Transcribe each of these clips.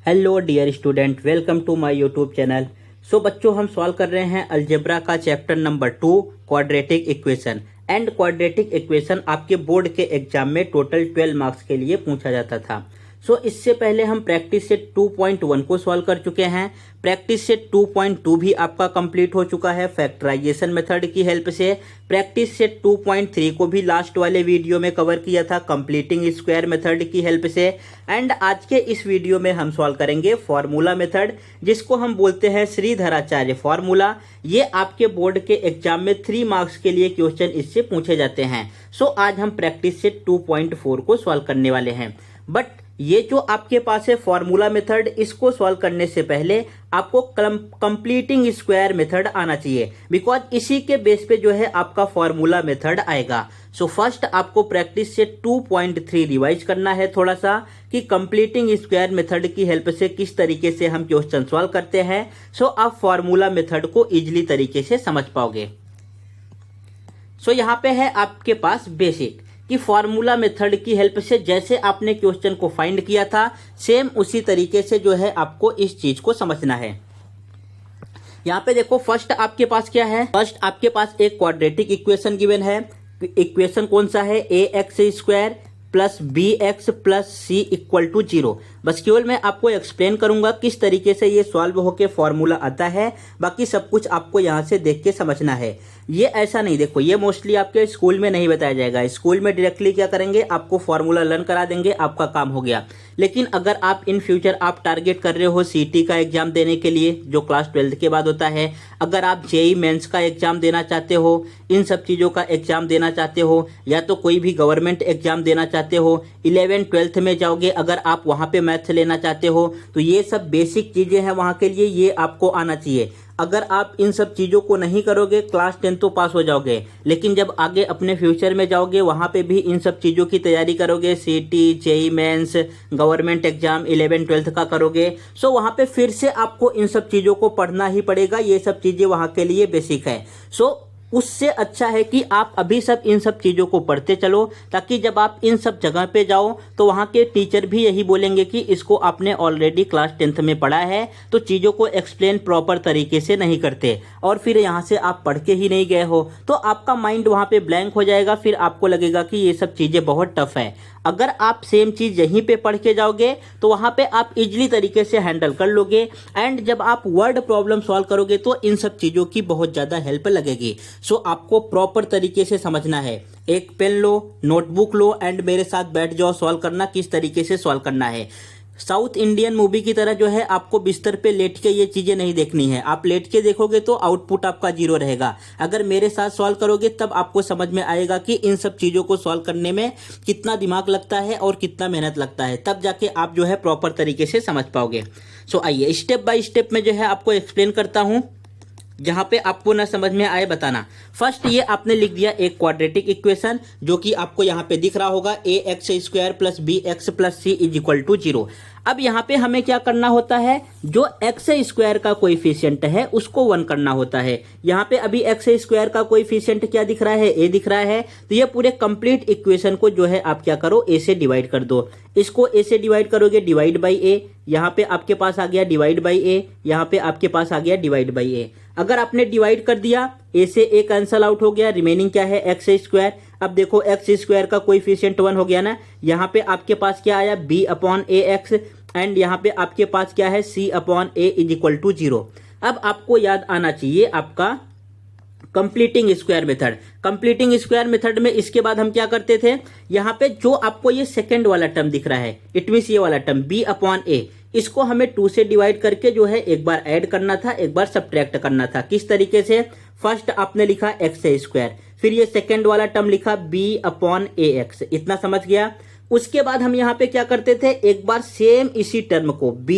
Hello dear student, welcome to my YouTube channel. So बच्चों, हम solve कर रहे हैं अलजेब्रा का chapter number 2 quadratic equation. And quadratic equation आपके बोर्ड के एग्जाम में टोटल 12 मार्क्स के लिए पूछा जाता था। सो इससे पहले हम प्रैक्टिस सेट 2.1 को सॉल्व कर चुके हैं। प्रैक्टिस सेट 2.2 भी आपका कंप्लीट हो चुका है फैक्टराइजेशन मेथड की हेल्प से। प्रैक्टिस सेट 2.3 को भी लास्ट वाले वीडियो में कवर किया था कंप्लीटिंग स्क्वायर मेथड की हेल्प से। एंड आज के इस वीडियो में हम सॉल्व करेंगे फॉर्मूला मेथड, जिसको हम बोलते हैं श्रीधराचार्य फॉर्मूला। ये आपके बोर्ड के एग्जाम में 3 मार्क्स के लिए क्वेश्चन इससे पूछे जाते हैं। सो आज हम प्रैक्टिस सेट 2.4 को सॉल्व करने वाले हैं। बट ये जो आपके पास है फॉर्मूला मेथड, इसको सॉल्व करने से पहले आपको कंप्लीटिंग स्क्वायर मेथड आना चाहिए, बिकॉज इसी के बेस पे जो है आपका फॉर्मूला मेथड आएगा। सो फर्स्ट आपको प्रैक्टिस से 2.3 रिवाइज करना है थोड़ा सा, कि कंप्लीटिंग स्क्वायर मेथड की हेल्प से किस तरीके से हम क्वेश्चन सॉल्व करते हैं। सो आप फॉर्मूला मेथड को इजिली तरीके से समझ पाओगे। सो यहाँ पे है आपके पास बेसिक कि फॉर्मूला मेथड की हेल्प से जैसे आपने क्वेश्चन को फाइंड किया था, सेम उसी तरीके से जो है आपको इस चीज को समझना है। यहाँ पे देखो, फर्स्ट आपके पास क्या है? फर्स्ट आपके पास एक क्वाड्रेटिक इक्वेशन गिवन है। इक्वेशन कौन सा है? ax² plus bx plus c equal to 0। बस केवल मैं आपको एक्सप्लेन करूंगा किस तरीके से ये सॉल्व होके फॉर्मूला आता है। बाकी सब कुछ आपको यहाँ से देख के समझना है। ये ऐसा नहीं, देखो ये मोस्टली आपके स्कूल में नहीं बताया जाएगा। स्कूल में डायरेक्टली क्या करेंगे, आपको फॉर्मूला लर्न करा देंगे, आपका काम हो गया। लेकिन अगर आप इन फ्यूचर आप टारगेट कर रहे हो सीटी का एग्जाम देने के लिए, जो क्लास 12 के बाद होता है, अगर आप जेई मेंस का एग्जाम देना चाहते हो, इन सब चीज़ों का एग्जाम देना चाहते हो, या तो कोई भी गवर्नमेंट एग्जाम देना चाहते हो, 11th-12th में जाओगे, अगर आप वहाँ पे मैथ लेना चाहते हो, तो ये सब बेसिक चीज़ें हैं वहाँ के लिए, ये आपको आना चाहिए। अगर आप इन सब चीज़ों को नहीं करोगे, क्लास 10 तो पास हो जाओगे, लेकिन जब आगे अपने फ्यूचर में जाओगे वहाँ पे भी इन सब चीज़ों की तैयारी करोगे, सीटी, JEE mains, government exam 11th-12th का करोगे, सो वहाँ पे फिर से आपको इन सब चीज़ों को पढ़ना ही पड़ेगा। ये सब चीज़ें वहाँ के लिए बेसिक है। सो उससे अच्छा है कि आप अभी सब इन सब चीज़ों को पढ़ते चलो, ताकि जब आप इन सब जगह पे जाओ तो वहाँ के टीचर भी यही बोलेंगे कि इसको आपने ऑलरेडी क्लास 10th में पढ़ा है, तो चीज़ों को एक्सप्लेन प्रॉपर तरीके से नहीं करते, और फिर यहाँ से आप पढ़ के ही नहीं गए हो, तो आपका माइंड वहाँ पे ब्लैंक हो जाएगा। फिर आपको लगेगा कि ये सब चीज़ें बहुत टफ है। अगर आप सेम चीज़ यहीं पे पढ़ के जाओगे तो वहाँ पे आप इजीली तरीके से हैंडल कर लोगे। एंड जब आप वर्ड प्रॉब्लम सॉल्व करोगे तो इन सब चीज़ों की बहुत ज़्यादा हेल्प लगेगी। सो आपको प्रॉपर तरीके से समझना है। एक पेन लो, नोटबुक लो, एंड मेरे साथ बैठ जाओ सॉल्व करना, किस तरीके से सॉल्व करना है। साउथ इंडियन मूवी की तरह जो है आपको बिस्तर पे लेट के ये चीज़ें नहीं देखनी है। आप लेट के देखोगे तो आउटपुट आपका 0 रहेगा। अगर मेरे साथ सॉल्व करोगे तब आपको समझ में आएगा कि इन सब चीज़ों को सॉल्व करने में कितना दिमाग लगता है और कितना मेहनत लगता है, तब जाके आप जो है प्रॉपर तरीके से समझ पाओगे। सो आइए स्टेप बाय स्टेप में जो है आपको एक्सप्लेन करता हूँ, जहां पे आपको ना समझ में आए बताना। फर्स्ट ये आपने लिख दिया एक क्वाड्रेटिक इक्वेशन, जो कि आपको यहाँ पे दिख रहा होगा, ax² plus bx plus c is equal to 0। अब यहाँ पे हमें क्या करना होता है, जो x² का कोएफिशिएंट है उसको 1 करना होता है। यहाँ पे अभी x² का कोएफिशिएंट क्या दिख रहा है, a दिख रहा है, तो ये पूरे कंप्लीट इक्वेशन को जो है आप क्या करो, a से डिवाइड कर दो। इसको a से डिवाइड करोगे, डिवाइड बाई a, यहाँ पे आपके पास आ गया डिवाइड बाई a, यहाँ पे आपके पास आ गया डिवाइड बाई a। अगर आपने डिवाइड कर दिया, a से a कैंसल आउट हो गया, रिमेनिंग क्या है, x²। अब देखो x² का कोएफिशिएंट 1 हो गया ना, यहाँ पे आपके पास क्या आया, b/ax, एंड यहाँ पे आपके पास क्या है, c/a इज इक्वल टू 0। अब आपको याद आना चाहिए आपका completing square method. Completing square method में इसके बाद हम क्या करते थे, यहाँ पे जो आपको ये सेकंड वाला टर्म दिख रहा है, इट मींस ये वाला टर्म b/a, इसको हमें 2 से डिवाइड करके जो है एक बार ऐड करना था, एक बार सब्ट्रैक्ट करना था। किस तरीके से, फर्स्ट आपने लिखा x², फिर ये सेकंड वाला टर्म लिखा b/ax, इतना समझ गया। उसके बाद हम यहाँ पे क्या करते थे, एक बार सेम इसी टर्म को b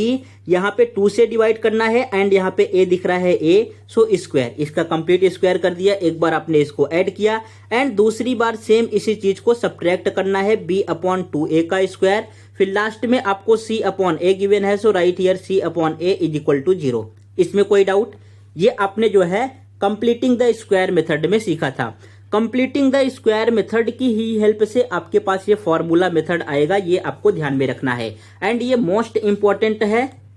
यहाँ पे 2 से डिवाइड करना है, एंड यहाँ पे a दिख रहा है a, सो स्क्वायर, इसका कंप्लीट स्क्वायर कर दिया। एक बार आपने इसको ऐड किया, एंड दूसरी बार सेम इसी चीज को सब्ट्रैक्ट करना है, b/2a का स्क्वायर। फिर लास्ट में आपको c/a गिवन है, so right here c/a is equal to 0। इसमें कोई डाउट? ये आपने जो है कंप्लीटिंग द स्क्वायर मेथड में सीखा था। कंप्लीटिंग द स्क्वायर मेथड की ही हेल्प से आपके पास ये फॉर्मूला मेथड आएगा, ये आपको ध्यान में रखना है एंड ये मोस्ट इंपॉर्टेंट है।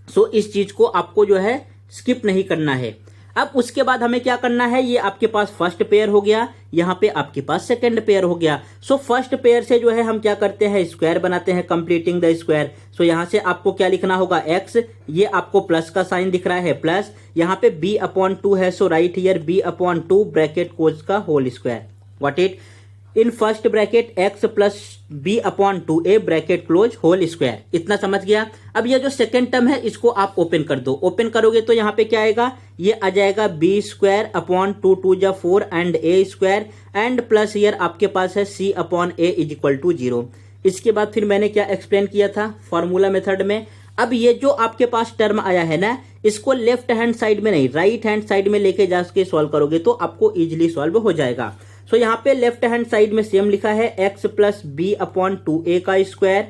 सो इस चीज को आपको जो है स्किप नहीं करना है। अब उसके बाद हमें क्या करना है, ये आपके पास फर्स्ट पेयर हो गया, यहाँ पे आपके पास सेकंड पेयर हो गया। सो फर्स्ट पेयर से जो है हम क्या करते हैं, स्क्वायर बनाते हैं, कंप्लीटिंग द स्क्वायर। सो यहाँ से आपको क्या लिखना होगा, एक्स, ये आपको प्लस का साइन दिख रहा है प्लस, यहाँ पे b/2 है, so right here b/2 bracket close का whole square, what it in first bracket x plus b/2a bracket close whole square. इतना समझ गया। अब ये जो सेकेंड टर्म है इसको आप ओपन कर दो। ओपन करोगे तो यहाँ पे क्या आएगा, ये आ जाएगा b² 2 × 4 and a² and plus year आपके पास है c/a = 0। इसके बाद फिर मैंने क्या एक्सप्लेन किया था फॉर्मूला मेथड में। अब ये जो आपके पास टर्म आया है ना, इसको लेफ्ट हैंड साइड में नहीं राइट हैंड साइड में लेके जाके सॉल्व करोगे तो आपको इजिली सॉल्व हो जाएगा। सो यहाँ पे लेफ्ट हैंड साइड में सेम लिखा है x प्लस b/2a का स्क्वायर।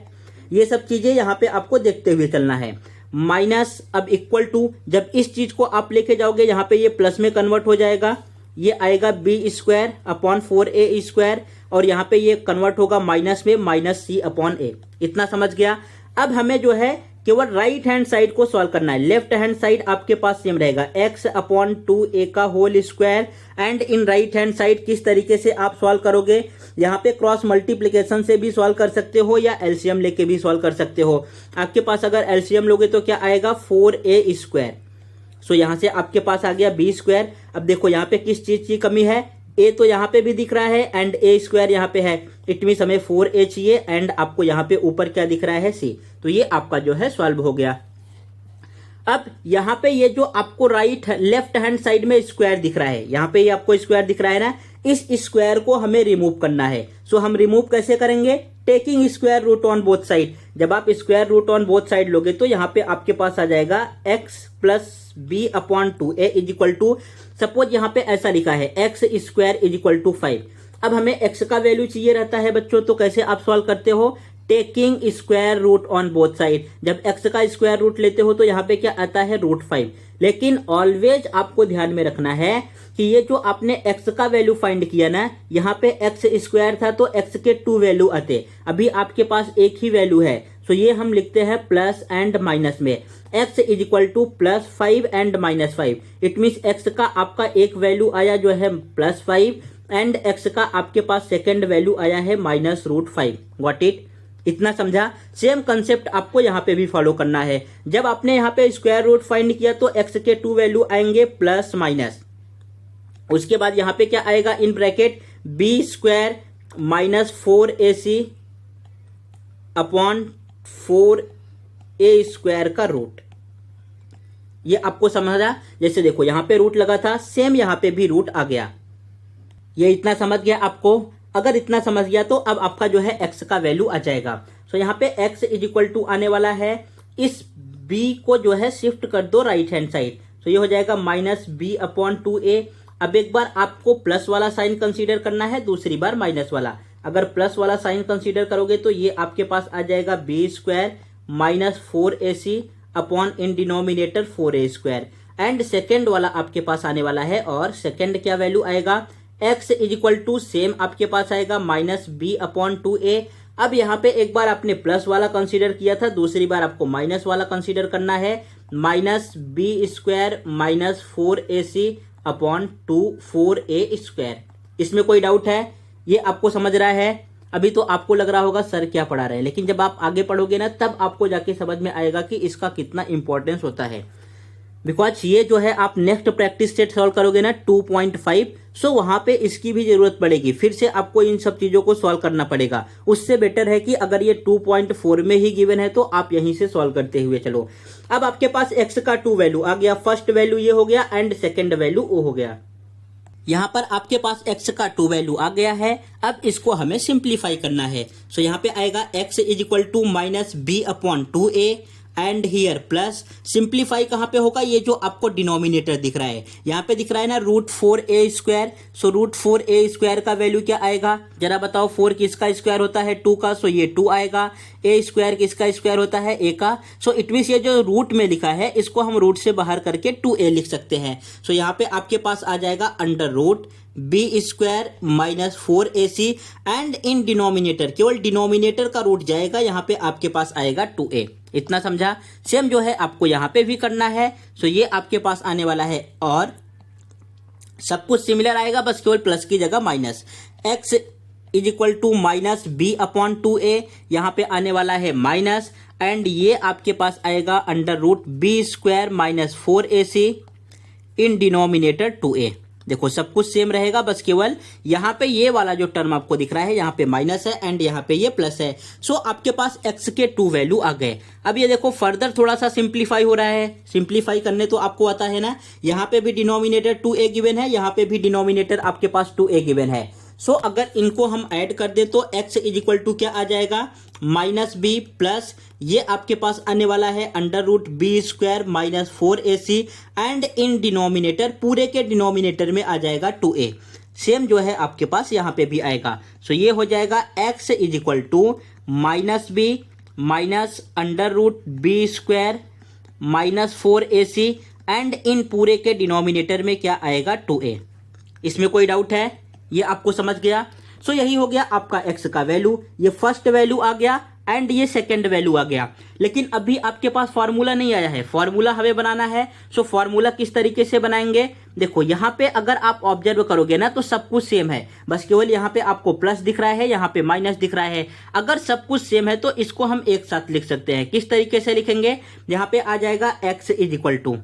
ये सब चीजें यहाँ पे आपको देखते हुए चलना है। माइनस अब इक्वल टू, जब इस चीज को आप लेके जाओगे यहाँ पे ये प्लस में कन्वर्ट हो जाएगा, ये आएगा b²/4a² और यहाँ पे ये कन्वर्ट होगा माइनस में -c/a। इतना समझ गया। अब हमें जो है केवल राइट हैंड साइड को सॉल्व करना है। लेफ्ट हैंड साइड आपके पास सेम रहेगा x/2a का whole square and in right hand side किस तरीके से आप सॉल्व करोगे, यहाँ पे क्रॉस मल्टीप्लिकेशन से भी सॉल्व कर सकते हो या एलसीएम लेके भी सॉल्व कर सकते हो। आपके पास अगर एलसीएम लोगे तो क्या आएगा 4a²। सो यहाँ से आपके पास आ गया b²। अब देखो यहाँ पे किस चीज की कमी है, a तो यहाँ पे भी दिख रहा है एंड a² यहाँ पे है, इट मीन्स हमें 4a चाहिए एंड आपको यहाँ पे ऊपर क्या दिख रहा है, c। तो ये आपका जो है सॉल्व हो गया। अब यहाँ पे ये जो आपको लेफ्ट हैंड साइड में स्क्वायर दिख रहा है, यहाँ पे ये आपको स्क्वायर दिख रहा है ना, इस स्क्वायर को हमें रिमूव करना है। सो हम रिमूव कैसे करेंगे, taking square root on both side. जब आप square root on both side लोगे तो यहाँ पे आपके पास आ जाएगा x प्लस b/2a = सपोज यहाँ पे ऐसा लिखा है x² = 5। अब हमें x का वैल्यू चाहिए रहता है बच्चों, तो कैसे आप सॉल्व करते हो, taking square root on both side. जब x का स्क्वायर रूट लेते हो तो यहाँ पे क्या आता है √5। लेकिन ऑलवेज आपको ध्यान में रखना है कि ये जो आपने x का वैल्यू फाइंड किया ना, यहाँ पे x² था तो x के 2 वैल्यू आते, अभी आपके पास एक ही वैल्यू है। सो ये हम लिखते हैं प्लस एंड माइनस में, x = +5 and -5। It means x का आपका एक वैल्यू आया जो है +5 एंड x का आपके पास सेकेंड वैल्यू आया है -√5। व्हाट इट, इतना समझा। सेम कंसेप्ट आपको यहाँ पे भी फॉलो करना है। जब आपने यहाँ पे स्क्वायर रूट फाइंड किया तो x के 2 वैल्यू आएंगे प्लस माइनस, उसके बाद यहाँ पे क्या आएगा इन ब्रैकेट b² -4ac/4a² का रूट। ये आपको समझा, जैसे देखो यहाँ पे रूट लगा था, सेम यहाँ पे भी रूट आ गया। ये इतना समझ गया आपको। अगर इतना समझ गया तो अब आपका जो है x का वैल्यू आ जाएगा। सो यहाँ पे x = आने वाला है, इस b को जो है शिफ्ट कर दो राइट हैंड साइड। सो ये हो जाएगा -b/2a। अब एक बार आपको प्लस वाला साइन कंसीडर करना है, दूसरी बार माइनस वाला। अगर प्लस वाला साइन कंसीडर करोगे तो ये आपके पास आ जाएगा b² -4ac/ in denominator 4a² and second वाला आपके पास आने वाला है। और सेकेंड क्या वैल्यू आएगा, x = सेम आपके पास आएगा -b/2a। अब यहाँ पे एक बार आपने प्लस वाला कंसीडर किया था, दूसरी बार आपको माइनस वाला कंसीडर करना है, -b² -4ac/4a²। इसमें कोई डाउट है, ये आपको समझ रहा है। अभी तो आपको लग रहा होगा सर क्या पढ़ा रहे हैं, लेकिन जब आप आगे पढ़ोगे ना तब आपको जाके समझ में आएगा कि इसका कितना इंपॉर्टेंस होता है। बिकॉज ये जो है आप नेक्स्ट प्रैक्टिस सेट सॉल्व करोगे ना 2.5, सो वहां पे इसकी भी जरूरत पड़ेगी, फिर से आपको इन सब चीजों को सॉल्व करना पड़ेगा। उससे बेटर है कि अगर ये 2.4 में ही गिवन है तो आप यहीं से सॉल्व करते हुए चलो। अब आपके पास x का 2 वैल्यू आ गया, फर्स्ट वैल्यू ये हो गया एंड सेकेंड वैल्यू वो हो गया। यहाँ पर आपके पास x का 2 वैल्यू आ गया है। अब इसको हमें सिंप्लीफाई करना है। सो यहाँ पे आएगा x = -b/2a and here plus, simplify कहाँ पे होगा, ये जो आपको डिनोमिनेटर दिख रहा है यहाँ पे दिख रहा है ना √4a²। सो √4a² का वैल्यू क्या आएगा जरा बताओ, 4 किसका स्क्वायर होता है 2 का, सो ये 2 आएगा ए स्क्वायर किसका स्क्वायर होता है, ए का। सो इट मीन्स ये जो रूट में लिखा है इसको हम रूट से बाहर करके 2a लिख सकते हैं। सो यहाँ पे आपके पास आ जाएगा under root B square minus 4ac and in denominator केवल डिनोमिनेटर का रूट जाएगा, यहाँ पे आपके पास आएगा 2a। इतना समझा। सेम जो है आपको यहाँ पे भी करना है। सो ये आपके पास आने वाला है और सब कुछ सिमिलर आएगा, बस केवल प्लस की जगह minus. x is equal to minus b upon 2a, यहाँ पे आने वाला है माइनस एंड ये आपके पास आएगा under root B square minus 4ac in denominator 2a। देखो सब कुछ सेम रहेगा, बस केवल यहाँ पे ये वाला जो टर्म आपको दिख रहा है यहाँ पे माइनस है एंड यहाँ पे ये प्लस है। सो आपके पास x के 2 वैल्यू आ गए। अब ये देखो फर्दर थोड़ा सा सिंप्लीफाई हो रहा है। सिंप्लीफाई करने तो आपको आता है ना, यहाँ पे भी डिनोमिनेटर 2a गिवन है, यहाँ पे भी डिनोमिनेटर आपके पास 2a गिवन है। सो अगर इनको हम ऐड कर दे तो x इज इक्वल टू क्या आ जाएगा, माइनस बी प्लस ये आपके पास आने वाला है under root B square minus 4ac and in denominator पूरे के डिनोमिनेटर में आ जाएगा 2a। सेम जो है आपके पास यहाँ पे भी आएगा। सो ये हो जाएगा x is equal to minus b minus under root B square minus 4ac and in पूरे के डिनोमिनेटर में क्या आएगा 2a। इसमें कोई डाउट है, ये आपको समझ गया। सो यही हो गया आपका x का वैल्यू, ये फर्स्ट वैल्यू आ गया एंड ये सेकंड वैल्यू आ गया। लेकिन अभी आपके पास फार्मूला नहीं आया है, फार्मूला हमें बनाना है। सो फार्मूला किस तरीके से बनाएंगे, देखो यहाँ पे अगर आप ऑब्जर्व करोगे ना तो सब कुछ सेम है, बस केवल यहाँ पे आपको प्लस दिख रहा है, यहाँ पे माइनस दिख रहा है। अगर सब कुछ सेम है तो इसको हम एक साथ लिख सकते हैं। किस तरीके से लिखेंगे, यहाँ पे आ जाएगा x इज इक्वल टू,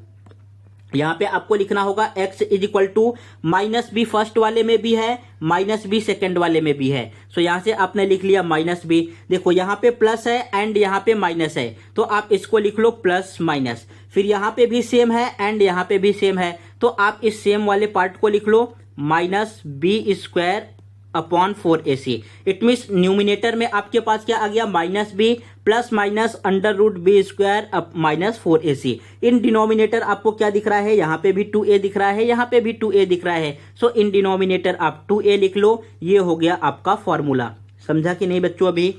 यहाँ पे आपको लिखना होगा x is equal to minus b first वाले में भी है, माइनस बी सेकेंड वाले में भी है। सो यहाँ से आपने लिख लिया माइनस बी। देखो यहाँ पे प्लस है एंड यहाँ पे माइनस है, तो आप इसको लिख लो प्लस माइनस। फिर यहाँ पे भी सेम है एंड यहाँ पे भी सेम है, तो आप इस सेम वाले पार्ट को लिख लो minus B square upon 4ac। It means numerator में आपके पास क्या आ गया, minus B plus minus under root B square minus 4ac। In denominator आपको क्या दिख रहा है, यहाँ पे भी 2a दिख रहा है, यहाँ पे भी 2a दिख रहा है। सो इन डिनोमिनेटर आप 2a लिख लो। ये हो गया आपका फॉर्मूला। समझा कि नहीं बच्चों, अभी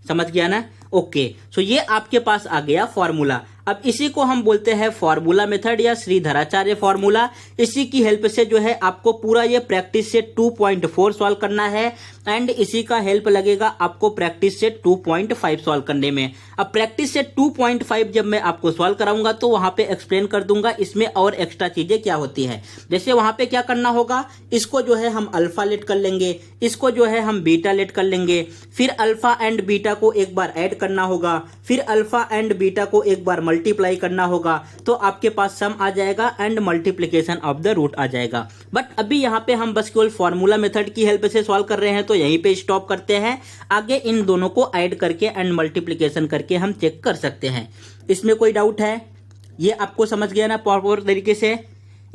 समझ गया ना। ओके, सो ये आपके पास आ गया फॉर्मूला। अब इसी को हम बोलते हैं फॉर्मूला मेथड या श्रीधराचार्य फॉर्मूला। इसी की हेल्प से जो है आपको पूरा ये प्रैक्टिस से 2.4 सॉल्व करना है एंड इसी का हेल्प लगेगा आपको प्रैक्टिस से 2.5 सॉल्व करने में। अब प्रैक्टिस से 2.5 जब मैं आपको सॉल्व कराऊंगा तो वहां पे एक्सप्लेन कर दूंगा इसमें और एक्स्ट्रा चीजें क्या होती है। जैसे वहां पे क्या करना होगा, इसको जो है हम अल्फा लेट कर लेंगे, इसको जो है हम बीटा लेट कर लेंगे, फिर अल्फा एंड बीटा को एक बार ऐड करना होगा, फिर अल्फा एंड बीटा को एक बार मल्टीप्लाई करना होगा, तो आपके पास सम आ जाएगा and multiplication of the root आ जाएगा। बट अभी यहाँ पे हम बस केवल फॉर्मूला मेथड की हेल्प से सॉल्व कर रहे हैं, तो यहीं पे स्टॉप करते हैं। आगे इन दोनों को ऐड करके एंड मल्टीप्लिकेशन करके हम चेक कर सकते हैं। इसमें कोई डाउट है, ये आपको समझ गया ना प्रॉपर तरीके से।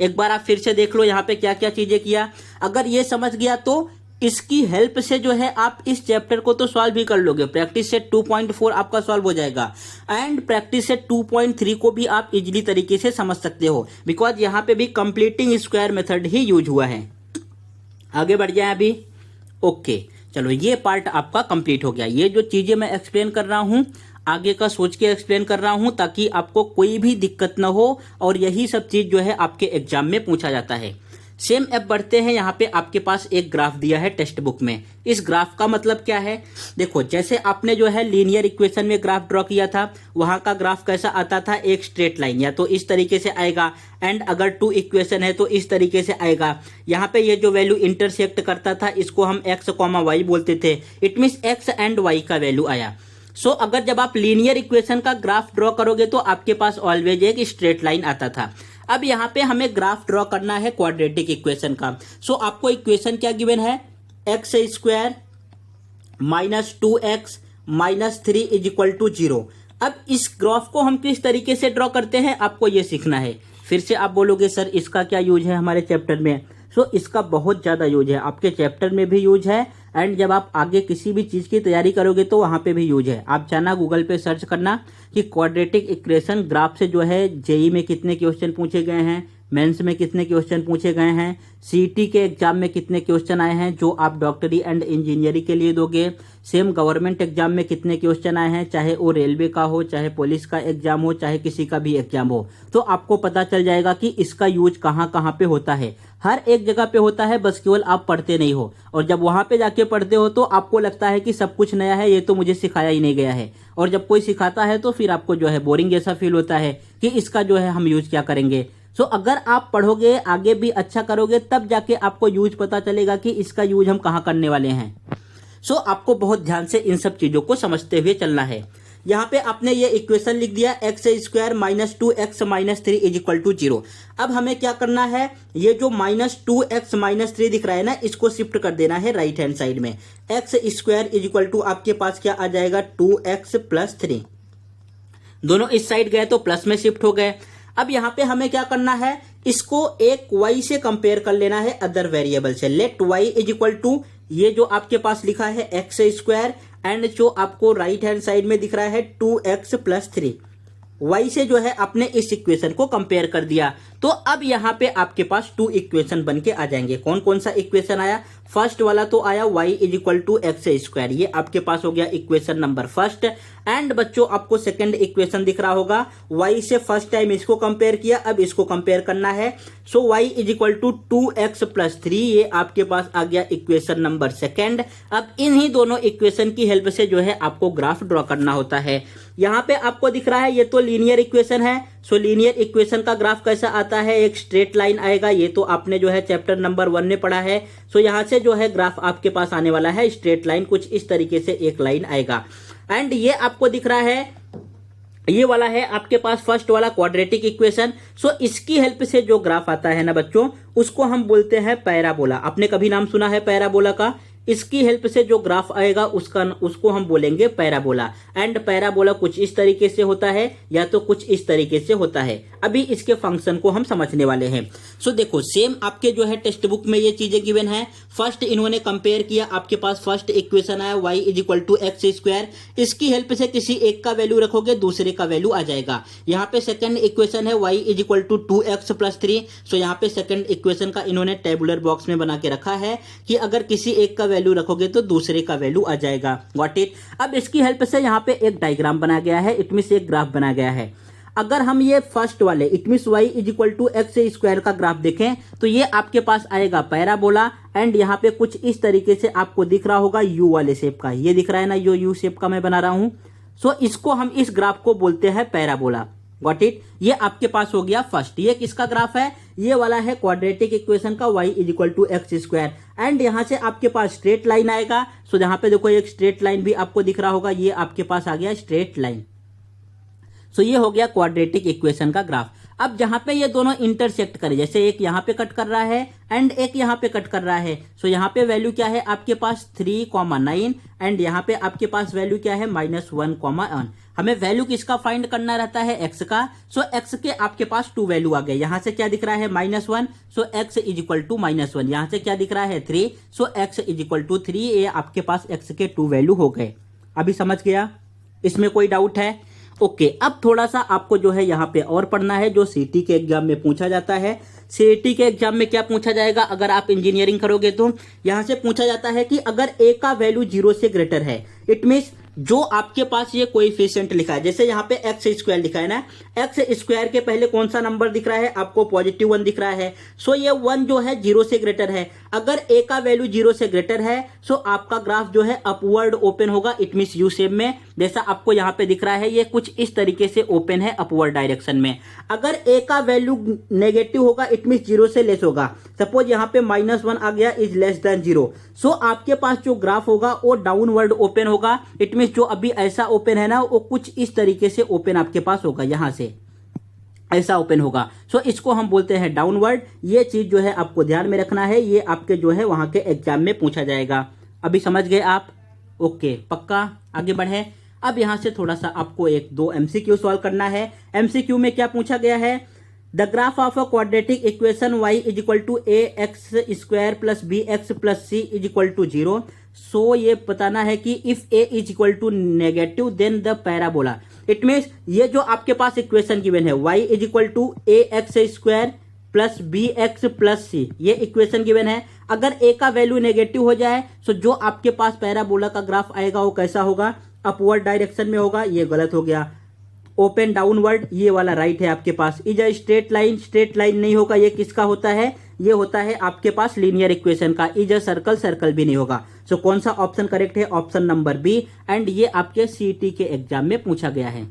एक बार आप फिर से देख लो यहाँ पे क्या क्या चीजें किया। अगर ये समझ गया तो इसकी हेल्प से जो है आप इस चैप्टर को तो सॉल्व भी कर लोगे। प्रैक्टिस सेट 2.4 आपका सॉल्व हो जाएगा एंड प्रैक्टिस सेट 2.3 को भी आप इजीली तरीके से समझ सकते हो, बिकॉज यहाँ पे भी कंप्लीटिंग स्क्वायर मेथड ही यूज हुआ है। आगे बढ़ जाए अभी। ओके, चलो ये पार्ट आपका कंप्लीट हो गया। ये जो चीजें मैं एक्सप्लेन कर रहा हूँ आगे का सोच के एक्सप्लेन कर रहा हूँ ताकि आपको कोई भी दिक्कत ना हो, और यही सब चीज जो है आपके एग्जाम में पूछा जाता है। सेम अब बढ़ते हैं, यहाँ पे आपके पास एक ग्राफ दिया है टेक्स्ट बुक में। इस ग्राफ का मतलब क्या है, देखो जैसे आपने जो है लीनियर इक्वेशन में ग्राफ ड्रॉ किया था, वहां का ग्राफ कैसा आता था, एक स्ट्रेट लाइन, या तो इस तरीके से आएगा एंड अगर 2 इक्वेशन है तो इस तरीके से आएगा। यहाँ पे ये जो वैल्यू इंटरसेक्ट करता था इसको हम x, y बोलते थे। It means x and y का वैल्यू आया। सो अगर जब आप लीनियर इक्वेशन का ग्राफ ड्रॉ करोगे तो आपके पास ऑलवेज एक स्ट्रेट लाइन आता था। अब यहाँ पे हमें ग्राफ ड्रॉ करना है क्वाड्रेटिक इक्वेशन का। सो आपको इक्वेशन क्या गिवन है, x square minus 2x minus 3 is equal to 0। अब इस ग्राफ को हम किस तरीके से ड्रॉ करते हैं आपको ये सीखना है। फिर से आप बोलोगे सर इसका क्या यूज है हमारे चैप्टर में। सो इसका बहुत ज़्यादा यूज है, आपके चैप्टर में भी यूज है एंड जब आप आगे किसी भी चीज़ की तैयारी करोगे तो वहाँ पे भी यूज है। आप जाना गूगल पे सर्च करना कि क्वाड्रेटिक इक्वेशन ग्राफ से जो है जेई में कितने क्वेश्चन पूछे गए हैं, मेंस में कितने क्वेश्चन पूछे गए हैं, सीईटी के एग्जाम में कितने क्वेश्चन आए हैं जो आप डॉक्टरी एंड इंजीनियरिंग के लिए दोगे, सेम गवर्नमेंट एग्जाम में कितने क्वेश्चन आए हैं, चाहे वो रेलवे का हो, चाहे पुलिस का एग्जाम हो, चाहे किसी का भी एग्जाम हो, तो आपको पता चल जाएगा कि इसका यूज कहाँ कहाँ पे होता है। हर एक जगह पे होता है, बस केवल आप पढ़ते नहीं हो, और जब वहां पे जाके पढ़ते हो तो आपको लगता है कि सब कुछ नया है, ये तो मुझे सिखाया ही नहीं गया है। और जब कोई सिखाता है तो फिर आपको जो है बोरिंग जैसा फील होता है कि इसका जो है हम यूज क्या करेंगे। सो अगर आप पढ़ोगे, आगे भी अच्छा करोगे, तब जाके आपको यूज पता चलेगा कि इसका यूज हम कहाँ करने वाले हैं। सो आपको बहुत ध्यान से इन सब चीजों को समझते हुए चलना है। यहाँ पे आपने ये इक्वेशन लिख दिया x square minus 2x minus 3 is equal to 0। अब हमें क्या करना है, ये जो माइनस 2x माइनस 3 दिख रहा है ना, इसको शिफ्ट कर देना है राइट हैंड साइड में। X square is equal to आपके पास क्या आ जाएगा 2x प्लस 3, दोनों इस साइड गए तो प्लस में शिफ्ट हो गए। अब यहाँ पे हमें क्या करना है, इसको एक y से कंपेयर कर लेना है अदर वेरिएबल से। Let y is equal to ये जो आपके पास लिखा है एक्स स्क्वायर एंड जो आपको राइट हैंड साइड में दिख रहा है 2x प्लस 3, y से जो है आपने इस इक्वेशन को कंपेयर कर दिया। तो अब यहाँ पे आपके पास 2 इक्वेशन बन के आ जाएंगे। कौन कौन सा इक्वेशन आया, फर्स्ट वाला तो आया y is equal to x square, ये आपके पास हो गया इक्वेशन नंबर फर्स्ट। एंड बच्चों आपको सेकंड इक्वेशन दिख रहा होगा, y से फर्स्ट टाइम इसको कंपेयर किया, अब इसको कंपेयर करना है। So y is equal to 2x plus 3, ये आपके पास आ गया इक्वेशन नंबर सेकंड। अब इन्हीं दोनों इक्वेशन की हेल्प से जो है आपको ग्राफ ड्रॉ करना होता है। यहाँ पे आपको दिख रहा है ये तो लीनियर इक्वेशन है। सो लीनियर इक्वेशन का ग्राफ कैसा आता है, एक स्ट्रेट लाइन आएगा, ये तो आपने जो है चैप्टर नंबर 1 में पढ़ा है। सो यहाँ से जो है ग्राफ आपके पास आने वाला है स्ट्रेट लाइन, कुछ इस तरीके से एक लाइन आएगा। एंड ये आपको दिख रहा है, ये वाला है आपके पास फर्स्ट वाला क्वाड्रेटिक इक्वेशन। सो इसकी हेल्प से जो ग्राफ आता है ना बच्चों, उसको हम बोलते हैं पैराबोला। आपने कभी नाम सुना है पैराबोला का? इसकी हेल्प से जो ग्राफ आएगा उसको हम बोलेंगे पैराबोला। एंड पैराबोला कुछ इस तरीके से होता है या तो कुछ इस तरीके से होता है। अभी इसके फंक्शन को हम समझने वाले हैं। सो देखो, सेम आपके जो है टेक्स्ट बुक में ये चीजें गिवन है। फर्स्ट इन्होंने कंपेयर किया, आपके पास फर्स्ट इक्वेशन आया y is equal to x square, इसकी हेल्प से किसी एक का वैल्यू रखोगे, दूसरे का वैल्यू आ जाएगा। यहाँ पे सेकंड इक्वेशन है y is equal to 2x plus 3। So यहाँ पे सेकंड इक्वेशन का इन्होंने टेबुलर बॉक्स में बना के रखा है कि अगर किसी एक का वैल्यू रखोगे तो दूसरे का वैल्यू आ जाएगा। Got it. अब इसकी हेल्प से यहाँ पे एक डायग्राम बना गया है, इट मींस एक ग्राफ बना गया है। अगर हम ये फर्स्ट वाले it means y is equal to x square का ग्राफ देखें तो ये आपके पास आएगा पैराबोला। एंड यहाँ पे कुछ इस तरीके से आपको दिख रहा होगा यू वाले शेप का, ये दिख रहा है ना, यो यू शेप का मैं बना रहा हूं। सो इसको हम इस ग्राफ को बोलते हैं पैराबोला। Got it. ये आपके पास हो गया फर्स्ट। ये किसका ग्राफ है, ये वाला है क्वाड्रेटिक इक्वेशन का y is equal to x square. And यहां से आपके पास स्ट्रेट लाइन आएगा। सो यहां पे देखो एक स्ट्रेट लाइन भी आपको दिख रहा होगा, ये आपके पास आ गया स्ट्रेट लाइन। सो ये हो गया क्वाड्रेटिक इक्वेशन का ग्राफ। अब जहां पे ये दोनों इंटरसेक्ट करें, जैसे एक यहां पे कट कर रहा है एंड एक यहां पे कट कर रहा है। सो यहां पे वैल्यू क्या है आपके पास 3,9 एंड यहां पे आपके पास वैल्यू क्या है -1,1। हमें वैल्यू किसका फाइंड करना रहता है, एक्स का। सो एक्स के आपके पास 2 वैल्यू आ गए। यहां से क्या दिख रहा है -1, सो एक्स इज इक्वल टू -1। यहां से क्या दिख रहा है 3, सो एक्स इज इक्वल टू 3। ये आपके पास एक्स के 2 वैल्यू हो गए। अभी समझ गया, इसमें कोई डाउट है? ओके। अब थोड़ा सा आपको जो है यहाँ पे और पढ़ना है, जो सीटी के एग्जाम में पूछा जाता है। सीटी के एग्जाम में क्या पूछा जाएगा, अगर आप इंजीनियरिंग करोगे तो यहाँ से पूछा जाता है कि अगर ए का वैल्यू 0 से ग्रेटर है, इट मीन्स जो आपके पास ये कोएफिशिएंट लिखा है, जैसे यहाँ पे एक्स स्क्वायर लिखा है ना, एक्स स्क्वायर के पहले कौन सा नंबर दिख रहा है आपको, +1 दिख रहा है। सो ये 1 जो है 0 से ग्रेटर है। अगर ए का वैल्यू 0 से ग्रेटर है सो आपका ग्राफ जो है अपवर्ड ओपन होगा, इट मीन्स यू शेप में, जैसा आपको यहाँ पे दिख रहा है, ये कुछ इस तरीके से ओपन है अपवर्ड डायरेक्शन में। अगर ए का वैल्यू नेगेटिव होगा, इट मीन्स 0 से लेस होगा। सपोज यहाँ पे -1 आ गया, इज लेस देन 0। सो आपके पास जो ग्राफ होगा वो डाउनवर्ड ओपन होगा, इट मीन्स जो अभी ऐसा ओपन है ना, वो कुछ इस तरीके से ओपन आपके पास होगा, यहां से ऐसा ओपन होगा। सो इसको हम बोलते हैं डाउनवर्ड। ये चीज जो है आपको ध्यान में रखना है, ये आपके जो है वहां के एग्जाम में पूछा जाएगा। अभी समझ गए आप? ओके, पक्का। आगे बढ़े। अब यहां से थोड़ा सा आपको 1-2 MCQ सॉल्व करना है। MCQ में क्या पूछा गया है, the graph of a quadratic equation y is equal to ax square plus bx plus c is equal to 0। So ये बताना है कि if a is equal to negative then the parabola. It means ये जो आपके पास equation given है y is equal to ax square plus B x plus C, ये इक्वेशन गिवन है। अगर ए का वैल्यू नेगेटिव हो जाए तो जो आपके पास पैराबोला का ग्राफ आएगा वो कैसा होगा, अपवर्ड डायरेक्शन में होगा, ये गलत हो गया। ओपन डाउनवर्ड, ये वाला राइट है आपके पास। Is a straight line, straight line नहीं होगा, ये किसका होता है, ये होता है आपके पास लीनियर इक्वेशन का। इज अ सर्कल, सर्कल भी नहीं होगा। सो कौन सा ऑप्शन करेक्ट है, ऑप्शन नंबर बी। एंड ये आपके सीटी के एग्जाम में पूछा गया है।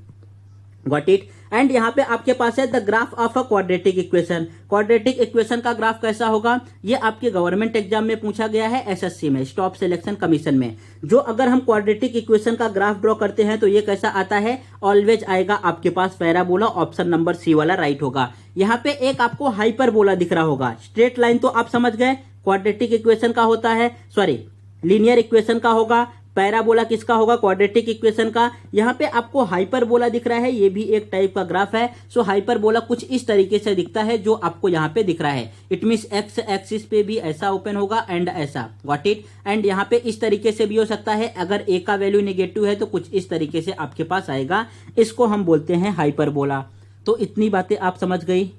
Got it. एंड यहाँ पे आपके पास है the graph of a quadratic equation. Quadratic equation का ग्राफ कैसा होगा, ये आपके गवर्नमेंट एग्जाम में पूछा गया है, एसएससी में, स्टाफ सिलेक्शन कमीशन में। जो अगर हम क्वाड्रेटिक इक्वेशन का ग्राफ ड्रॉ करते हैं तो ये कैसा आता है, ऑलवेज आएगा आपके पास पैराबोला, ऑप्शन नंबर सी वाला राइट होगा। यहाँ पे एक आपको हाइपरबोला दिख रहा होगा। स्ट्रेट लाइन तो आप समझ गए क्वाड्रेटिक इक्वेशन का होता है, सॉरी लीनियर इक्वेशन का होगा। पैराबोला किसका होगा, क्वाड्रेटिक इक्वेशन का। यहाँ पे आपको हाइपरबोला दिख रहा है, ये भी एक टाइप का ग्राफ है। सो हाइपरबोला कुछ इस तरीके से दिखता है जो आपको यहाँ पे दिख रहा है। इट मीन्स एक्स एक्सिस पे भी ऐसा ओपन होगा एंड ऐसा, गॉट इट। एंड यहाँ पे इस तरीके से भी हो सकता है, अगर ए का वैल्यू नेगेटिव है तो कुछ इस तरीके से आपके पास आएगा। इसको हम बोलते हैं हाइपरबोला। तो इतनी बातें आप समझ गई।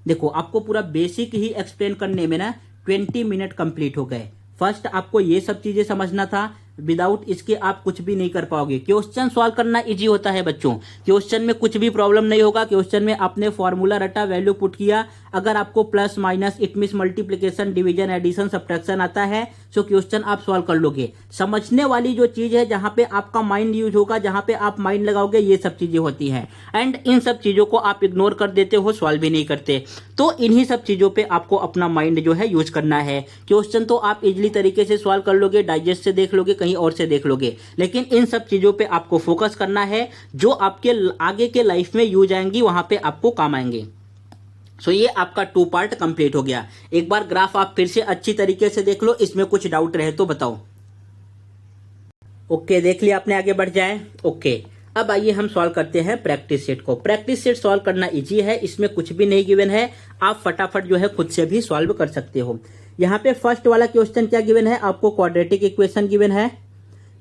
देखो आपको पूरा बेसिक ही एक्सप्लेन करने में ना 20 मिनट कंप्लीट हो गए। फर्स्ट आपको ये सब चीजें समझना था, विदाउट इसके आप कुछ भी नहीं कर पाओगे। क्वेश्चन सॉल्व करना इजी होता है बच्चों, क्वेश्चन में कुछ भी प्रॉब्लम नहीं होगा। क्वेश्चन में आपने फॉर्मूला रटा, वैल्यू पुट किया, अगर आपको plus minus it means multiplication division addition subtraction आता है सो क्वेश्चन आप सॉल्व कर लोगे। समझने वाली जो चीज है, जहां पे आपका माइंड यूज होगा, जहां पे आप माइंड लगाओगे, ये सब चीजें होती हैं। एंड इन सब चीजों को आप इग्नोर कर देते हो, सॉल्व भी नहीं करते। तो इन्हीं सब चीजों पे आपको अपना माइंड जो है यूज करना है। क्वेश्चन तो आप इजिली तरीके से सॉल्व कर लोगे, डाइजेस्ट से देख लोगे, कहीं और से देख लोगे, लेकिन इन सब चीजों पे आपको फोकस करना है जो आपके आगे के लाइफ में यूज आएंगी, वहां पे आपको काम आएंगे। सो ये आपका 2 पार्ट कंप्लीट हो गया। एक बार ग्राफ आप फिर से अच्छी तरीके से देख लो, इसमें कुछ डाउट रहे तो बताओ। ओके, देख लिया आपने, आगे बढ़ जाए। ओके, अब आइए हम सॉल्व करते हैं प्रैक्टिस सेट को। प्रैक्टिस सेट सॉल्व करना इजी है, इसमें कुछ भी नहीं गिवन है, आप फटाफट जो है खुद से भी सॉल्व कर सकते हो। यहाँ पे फर्स्ट वाला क्वेश्चन क्या गिवन है, आपको क्वाड्रेटिक इक्वेशन गिवन है।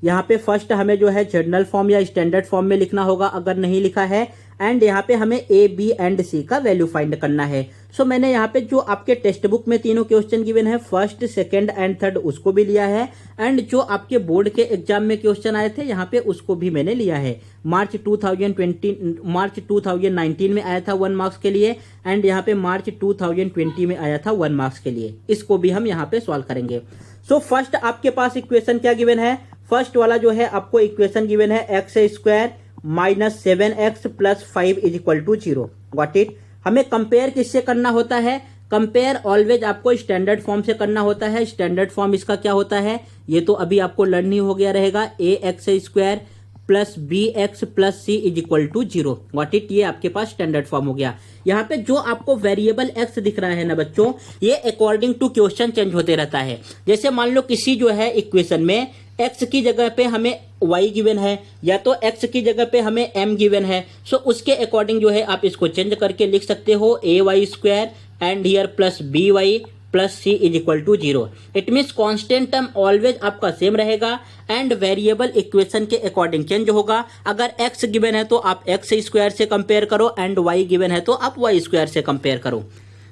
यहाँ पे फर्स्ट हमें जो है जनरल फॉर्म या स्टैंडर्ड फॉर्म में लिखना होगा, अगर नहीं लिखा है। एंड यहाँ पे हमें ए बी एंड सी का वैल्यू फाइंड करना है। सो मैंने यहाँ पे जो आपके टेक्स्ट बुक में तीनों क्वेश्चन गिवन है, फर्स्ट सेकंड एंड थर्ड, उसको भी लिया है। एंड जो आपके बोर्ड के एग्जाम में क्वेश्चन आए थे यहाँ पे, उसको भी मैंने लिया है। मार्च 2019 में आया था 1 मार्क्स के लिए, एंड यहाँ पे मार्च 2020 में आया था 1 मार्क्स के लिए। इसको भी हम यहाँ पे सॉल्व करेंगे। सो फर्स्ट आपके पास इक्वेशन क्या गिवन है, फर्स्ट वाला जो है आपको इक्वेशन गिवन है x square minus 7x plus 5 is equal to 0। Got it. हमें कंपेयर किससे करना होता है, कंपेयर ऑलवेज आपको स्टैंडर्ड फॉर्म से करना होता है। स्टैंडर्ड फॉर्म इसका क्या होता है, ये तो अभी आपको लर्न ही हो गया रहेगा, A x square plus B x plus C is equal to 0। Got it. ये आपके पास स्टैंडर्ड फॉर्म हो गया। यहाँ पे जो आपको वेरिएबल एक्स दिख रहा है ना बच्चों, ये अकॉर्डिंग टू क्वेश्चन चेंज होते रहता है। जैसे मान लो किसी जो है इक्वेशन में x की जगह पे हमें y गिवन है, या तो x की जगह पे हमें m गिवन है। सो उसके अकॉर्डिंग जो है आप इसको चेंज करके लिख सकते हो A Y square and here plus B Y plus C is equal to 0। It means constant term always आपका सेम रहेगा एंड वेरिएबल इक्वेशन के अकॉर्डिंग चेंज होगा। अगर x गिवन है तो आप x स्क्वायर से कंपेयर करो, एंड y गिवन है तो आप y स्क्वायर से कंपेयर करो।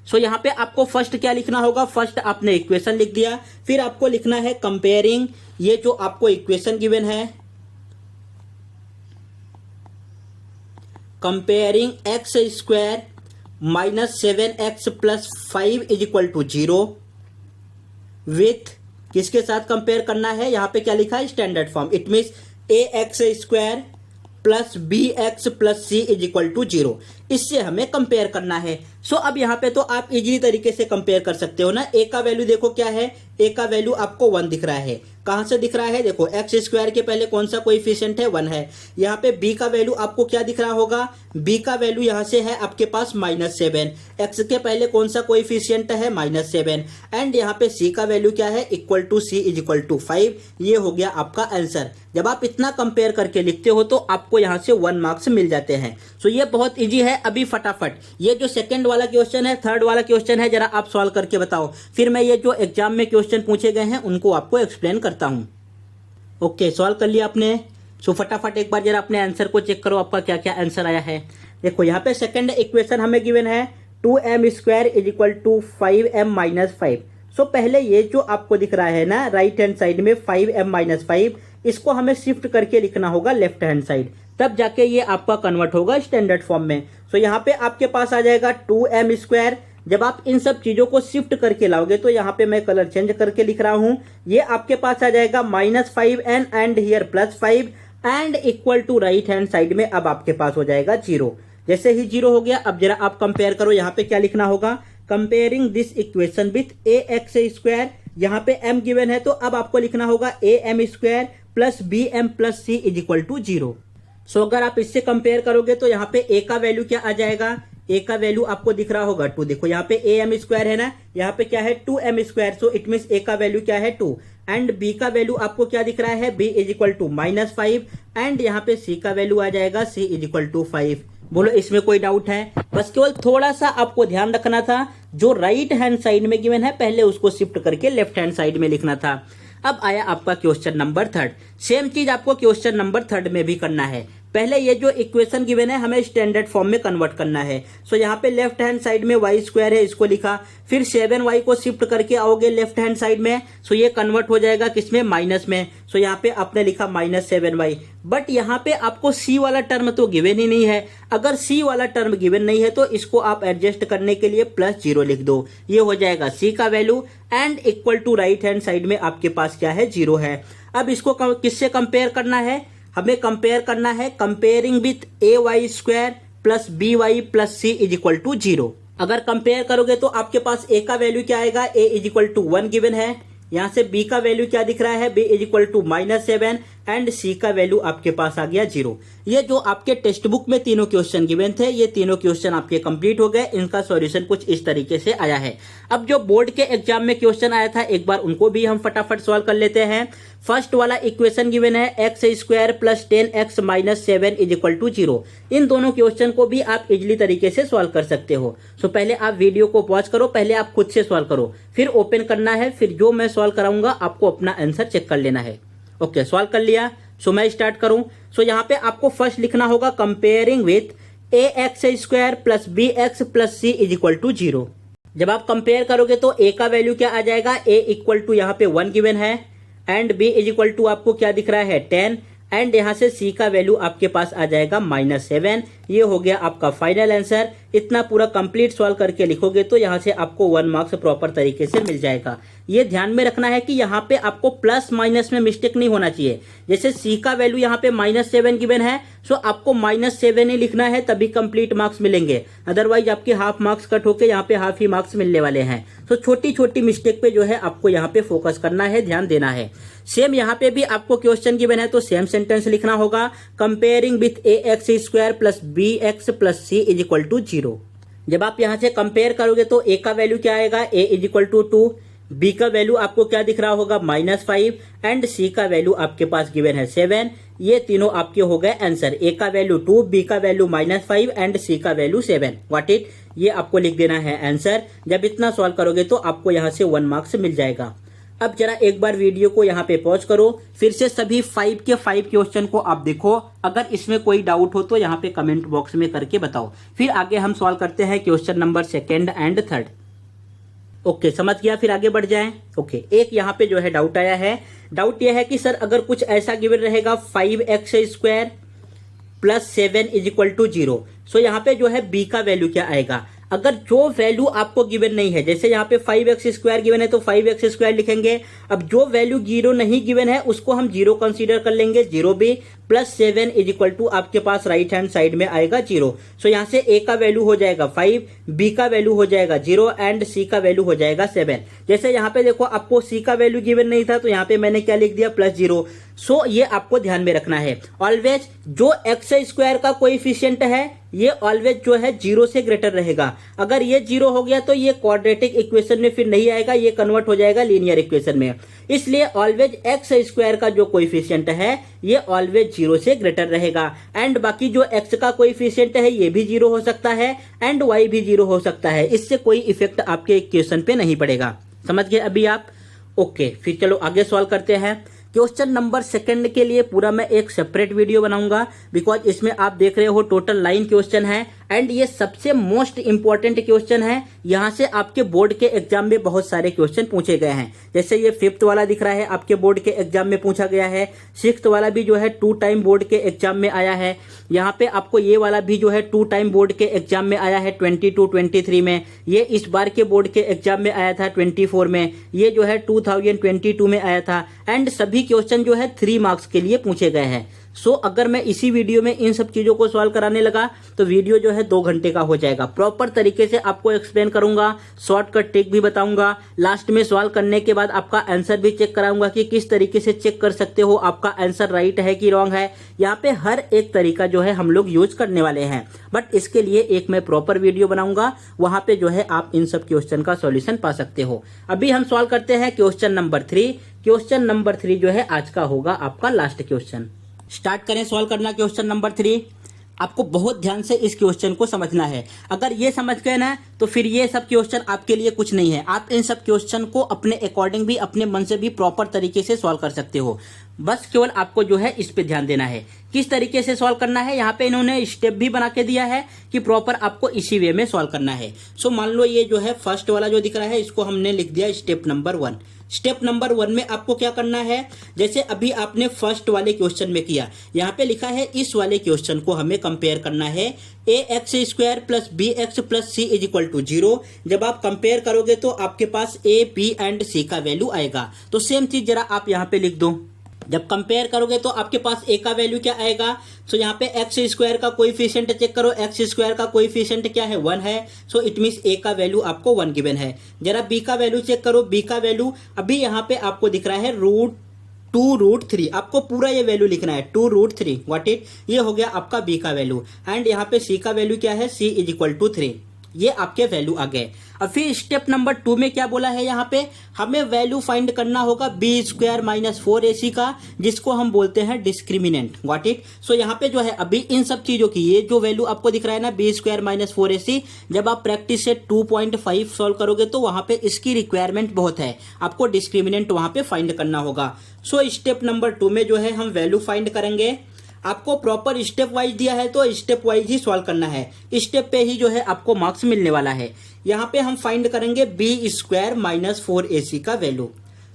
सो यहाँ पे आपको फर्स्ट क्या लिखना होगा, फर्स्ट आपने इक्वेशन लिख दिया, फिर आपको लिखना है कंपेयरिंग ये जो आपको इक्वेशन गिवन है, comparing x square minus 7x plus 5 is equal to 0 with किसके साथ कंपेयर करना है, यहाँ पे क्या लिखा है, standard form. It means a x square plus B x plus C is equal to 0, इससे हमें कंपेयर करना है। सो अब यहाँ पे तो आप इजीली तरीके से कंपेयर कर सकते हो ना। ए का वैल्यू देखो क्या है, ए का वैल्यू आपको 1 दिख रहा है। कहां से दिख रहा है, देखो एक्स स्क्वायर के पहले कौन सा कोएफिशिएंट है, 1 है। यहाँ पे बी का वैल्यू आपको क्या दिख रहा होगा, बी का वैल्यू यहाँ से है आपके पास -7। एक्स के पहले कौन सा कोएफिशिएंट है, -7। एंड यहाँ पे सी का वैल्यू क्या है, equal to c is equal to 5। ये हो गया आपका आंसर। जब आप इतना कंपेयर करके लिखते हो तो आपको यहाँ से 1 मार्क्स मिल जाते हैं। सो ये बहुत ईजी है। अभी फटाफट ये जो सेकंड वाला क्वेश्चन है, थर्ड वाला क्वेश्चन है, जरा आप सॉल्व करके बताओ, फिर मैं ये जो एग्जाम में क्वेश्चन पूछे गए हैं उनको आपको एक्सप्लेन करता हूं। ओके, सॉल्व कर लिया आपने। सो फटाफट एक बार जरा अपने आंसर को चेक करो, आपका क्या क्या आंसर आया है। देखो यहाँ पे सेकंड इक्वेशन हमें गिवन है 2m square is equal to 5m minus 5। So पहले ये जो आपको दिख रहा है ना राइट हैंड साइड में 5m माइनस 5, इसको हमें शिफ्ट करके लिखना होगा लेफ्ट हैंड साइड, तब जाके ये आपका कन्वर्ट होगा स्टैंडर्ड फॉर्म में। सो यहाँ पे आपके पास आ जाएगा 2m स्क्वायर। जब आप इन सब चीजों को शिफ्ट करके लाओगे तो यहाँ पे मैं कलर चेंज करके लिख रहा हूँ, ये आपके पास आ जाएगा -5n and here +5 and equal to right hand side में अब आपके पास हो जाएगा 0। जैसे ही 0 हो गया, अब जरा आप कंपेयर करो, यहाँ पे क्या लिखना होगा, comparing this equation with ax square. यहाँ पे m गिवन है तो अब आपको लिखना होगा am square plus bm plus c is equal to 0। So अगर आप इससे कंपेयर करोगे तो यहाँ पे a का वैल्यू क्या आ जाएगा, a का वैल्यू आपको दिख रहा होगा 2। देखो यहाँ पे am स्क्वायर है ना, यहाँ पे क्या है 2m square, so it means a का वैल्यू क्या है 2 एंड b का वैल्यू आपको क्या दिख रहा है, b is equal to -5 and यहाँ पे c का वैल्यू आ जाएगा c इज इक्वल टू 5। बोलो इसमें कोई डाउट है? बस केवल थोड़ा सा आपको ध्यान रखना था, जो राइट हैंड साइड में गिवन है पहले उसको शिफ्ट करके लेफ्ट हैंड साइड में लिखना था। अब आया आपका क्वेश्चन नंबर 3। सेम चीज आपको क्वेश्चन नंबर 3 में भी करना है। पहले ये जो इक्वेशन गिवन है हमें स्टैंडर्ड फॉर्म में कन्वर्ट करना है। सो यहाँ पे लेफ्ट हैंड साइड में y स्क्वायर है, इसको लिखा, फिर 7y को शिफ्ट करके आओगे लेफ्ट हैंड साइड में, सो ये कन्वर्ट हो जाएगा किसमें, माइनस में। सो यहाँ पे आपने लिखा -7y, बट यहाँ पे आपको c वाला टर्म तो गिवन ही नहीं है। अगर c वाला टर्म गिवन नहीं है तो इसको आप एडजस्ट करने के लिए +0 लिख दो, ये हो जाएगा c का वैल्यू and equal to right hand side में आपके पास क्या है, 0 है। अब इसको किससे कंपेयर करना है, हमें कंपेयर करना है comparing with ay square plus by plus c is equal to 0। अगर कंपेयर करोगे तो आपके पास a का वैल्यू क्या आएगा, a is equal to 1 given है, यहाँ से b का वैल्यू क्या दिख रहा है, b is equal to -7 and c का वैल्यू आपके पास आ गया 0। ये जो आपके टेक्स्ट बुक में तीनों क्वेश्चन गिवन थे, ये तीनों क्वेश्चन आपके कंप्लीट हो गए। इनका सॉल्यूशन कुछ इस तरीके से आया है। अब जो बोर्ड के एग्जाम में क्वेश्चन आया था एक बार उनको भी हम फटाफट सॉल्व कर लेते हैं। फर्स्ट वाला इक्वेशन गिवन है x square plus 10x minus 7 is equal to 0। इन दोनों क्वेश्चन को भी आप इजिली तरीके से सॉल्व कर सकते हो। सो पहले आप वीडियो को पॉज करो, पहले आप खुद से सॉल्व करो, फिर ओपन करना है, फिर जो मैं सॉल्व कराऊंगा आपको अपना आंसर चेक कर लेना है। ओके, सॉल्व कर लिया। सो मैं स्टार्ट करूं। सो यहाँ पे आपको फर्स्ट लिखना होगा comparing with ax square plus bx plus c is equal to 0। जब आप कंपेयर करोगे तो a का वैल्यू क्या आ जाएगा, a इक्वल टू यहाँ पे 1 गिवन है and b is equal to आपको क्या दिख रहा है 10 एंड यहाँ से c का वैल्यू आपके पास आ जाएगा -7। ये हो गया आपका फाइनल आंसर। इतना पूरा कंप्लीट सॉल्व करके लिखोगे तो यहाँ से आपको 1 मार्क्स प्रॉपर तरीके से मिल जाएगा। ये ध्यान में रखना है कि यहाँ पे आपको प्लस माइनस में मिस्टेक नहीं होना चाहिए। जैसे c का वैल्यू यहाँ पे -7 गिवन है, सो आपको -7 ही लिखना है तभी कंप्लीट मार्क्स मिलेंगे, अदरवाइज आपके हाफ मार्क्स कट होके यहाँ पे हाफ ही मार्क्स मिलने वाले हैं। तो छोटी छोटी मिस्टेक पे जो है आपको यहाँ पे फोकस करना है, ध्यान देना है। सेम यहाँ पे भी आपको क्वेश्चन गिवन है तो सेम सेंटेंस लिखना होगा comparing with ax square plus bx plus c is equal to 0। जब आप यहाँ से कंपेयर करोगे तो a का वैल्यू क्या आएगा, a is equal to 2, b का वैल्यू आपको क्या दिख रहा होगा -5 एंड c का वैल्यू आपके पास गिवन है 7। ये तीनों आपके हो गए आंसर, a का वैल्यू 2, b का वैल्यू -5 एंड c का वैल्यू 7। व्हाट इट, ये आपको लिख देना है आंसर। जब इतना सॉल्व करोगे तो आपको यहाँ से 1 मार्क्स मिल जाएगा। अब जरा एक बार वीडियो को यहाँ पे पॉज करो, फिर से सभी 5 के 5 क्वेश्चन को आप देखो। अगर इसमें कोई डाउट हो तो यहाँ पे कमेंट बॉक्स में करके बताओ, फिर आगे हम सॉल्व करते हैं क्वेश्चन नंबर 2 एंड 3। ओके, समझ गया, फिर आगे बढ़ जाएं। ओके, एक यहाँ पे जो है डाउट आया है। डाउट यह है कि सर अगर कुछ ऐसा गिवन रहेगा 5x square plus 7 is equal to 0, so यहाँ पे जो है b का वैल्यू क्या आएगा। अगर जो वैल्यू आपको गिवन नहीं है, जैसे यहाँ पे 5x स्क्वायर गिवन है तो 5x स्क्वायर लिखेंगे। अब जो वैल्यू 0 नहीं गिवन है उसको हम 0 कंसीडर कर लेंगे, 0b plus 7 is equal to आपके पास राइट हैंड साइड में आएगा 0। सो यहाँ से a का वैल्यू हो जाएगा 5, b का वैल्यू हो जाएगा 0 एंड c का वैल्यू हो जाएगा 7। जैसे यहाँ पे देखो आपको c का वैल्यू गिवन नहीं था तो यहाँ पे मैंने क्या लिख दिया, +0। सो ये आपको ध्यान में रखना है। ऑलवेज जो x स्क्वायर का कोएफिशिएंट है ये ऑलवेज जो है 0 से ग्रेटर रहेगा। अगर ये 0 हो गया तो ये क्वाड्रेटिक इक्वेशन में फिर नहीं आएगा, ये कन्वर्ट हो जाएगा लीनियर इक्वेशन में। इसलिए ऑलवेज x स्क्वायर का जो कोएफिशिएंट है ये ऑलवेज 0 से ग्रेटर रहेगा एंड बाकी जो x का कोएफिशिएंट है ये भी 0 हो सकता है एंड y भी 0 हो सकता है। इससे कोई इफेक्ट आपके इक्वेशन पे नहीं पड़ेगा। समझ गए अभी आप? ओके, फिर चलो आगे सॉल्व करते हैं। क्वेश्चन नंबर 2 के लिए पूरा मैं एक सेपरेट वीडियो बनाऊंगा, बिकॉज इसमें आप देख रहे हो टोटल 9 क्वेश्चन है एंड ये सबसे मोस्ट इंपॉर्टेंट क्वेश्चन है। यहाँ से आपके बोर्ड के एग्जाम में बहुत सारे क्वेश्चन पूछे गए हैं। जैसे ये 5th वाला दिख रहा है, आपके बोर्ड के एग्जाम में पूछा गया है। 6th वाला भी जो है 2 टाइम बोर्ड के एग्जाम में आया है। यहाँ पे आपको ये वाला भी जो है 2 टाइम बोर्ड के एग्जाम में आया है 22-23 में। ये इस बार के बोर्ड के एग्जाम में आया था 24 में। ये जो है 2022 में आया था। एंड सभी क्वेश्चन जो है 3 मार्क्स के लिए पूछे गए हैं। सो अगर मैं इसी वीडियो में इन सब चीजों को सॉल्व कराने लगा तो वीडियो जो है 2 घंटे का हो जाएगा। प्रॉपर तरीके से आपको एक्सप्लेन करूंगा, शॉर्टकट ट्रिक भी बताऊंगा। लास्ट में सॉल्व करने के बाद आपका आंसर भी चेक कराऊंगा कि किस तरीके से चेक कर सकते हो आपका आंसर राइट है कि रॉन्ग है। यहाँ पे हर एक तरीका जो है हम लोग यूज करने वाले हैं। बट इसके लिए एक मैं प्रॉपर वीडियो बनाऊंगा, वहां पे जो है आप इन सब क्वेश्चन का सॉल्यूशन पा सकते हो। अभी हम सॉल्व करते हैं क्वेश्चन नंबर 3। क्वेश्चन नंबर 3 जो है आज का होगा आपका लास्ट क्वेश्चन। स्टार्ट करें सॉल्व करना क्वेश्चन नंबर 3। आपको बहुत ध्यान से इस क्वेश्चन को समझना है। अगर ये समझ गए ना तो फिर ये सब क्वेश्चन आपके लिए कुछ नहीं है। आप इन सब क्वेश्चन को अपने अकॉर्डिंग भी, अपने मन से भी प्रॉपर तरीके से सॉल्व कर सकते हो। बस केवल आपको जो है इस पे ध्यान देना है किस तरीके से सॉल्व करना है। यहाँ पे इन्होंने स्टेप भी बना के दिया है कि प्रॉपर आपको इसी वे में सॉल्व करना है। सो मान लो ये जो है फर्स्ट वाला जो दिख रहा है इसको हमने लिख दिया स्टेप नंबर 1। स्टेप नंबर 1 में आपको क्या करना है, जैसे अभी आपने फर्स्ट वाले क्वेश्चन में किया, यहाँ पे लिखा है इस वाले क्वेश्चन को हमें कंपेयर करना है। ax² plus bx plus c is equal to 0। जब आप कंपेयर करोगे तो आपके पास a, b एंड c का वैल्यू आएगा। तो सेम चीज जरा आप यहाँ पे लिख दो। जब कंपेयर करोगे तो आपके पास a का वैल्यू क्या आएगा। सो यहाँ पे x² का कोएफिशिएंट चेक करो। x² का कोएफिशिएंट क्या है, 1 है। सो इट मींस a का वैल्यू आपको 1 गिवन है। जरा b का वैल्यू चेक करो। b का वैल्यू अभी यहाँ पे आपको दिख रहा है √2√3। आपको पूरा ये वैल्यू लिखना है 2√3। व्हाट इट, ये हो गया आपका b का वैल्यू। एंड यहाँ पे c का वैल्यू क्या है, c इज इक्वल टू 3। ये आपके वैल्यू आ गए। अब फिर स्टेप नंबर 2 में क्या बोला है, यहाँ पे हमें वैल्यू फाइंड करना होगा b² माइनस 4ac का, जिसको हम बोलते हैं डिस्क्रिमिनेंट। What it. सो यहाँ पे जो है अभी इन सब चीजों की ये जो वैल्यू आपको दिख रहा है ना b² माइनस 4ac, जब आप प्रैक्टिस से 2.5 सॉल्व करोगे तो वहां पे इसकी रिक्वायरमेंट बहुत है। आपको डिस्क्रिमिनेंट वहां पे फाइंड करना होगा। सो स्टेप नंबर 2 में जो है हम वैल्यू फाइंड करेंगे। आपको प्रॉपर स्टेप वाइज दिया है तो स्टेप वाइज ही सॉल्व करना है। स्टेप पे ही जो है आपको मार्क्स मिलने वाला है। यहाँ पे हम फाइंड करेंगे b² माइनस 4ac का वैल्यू।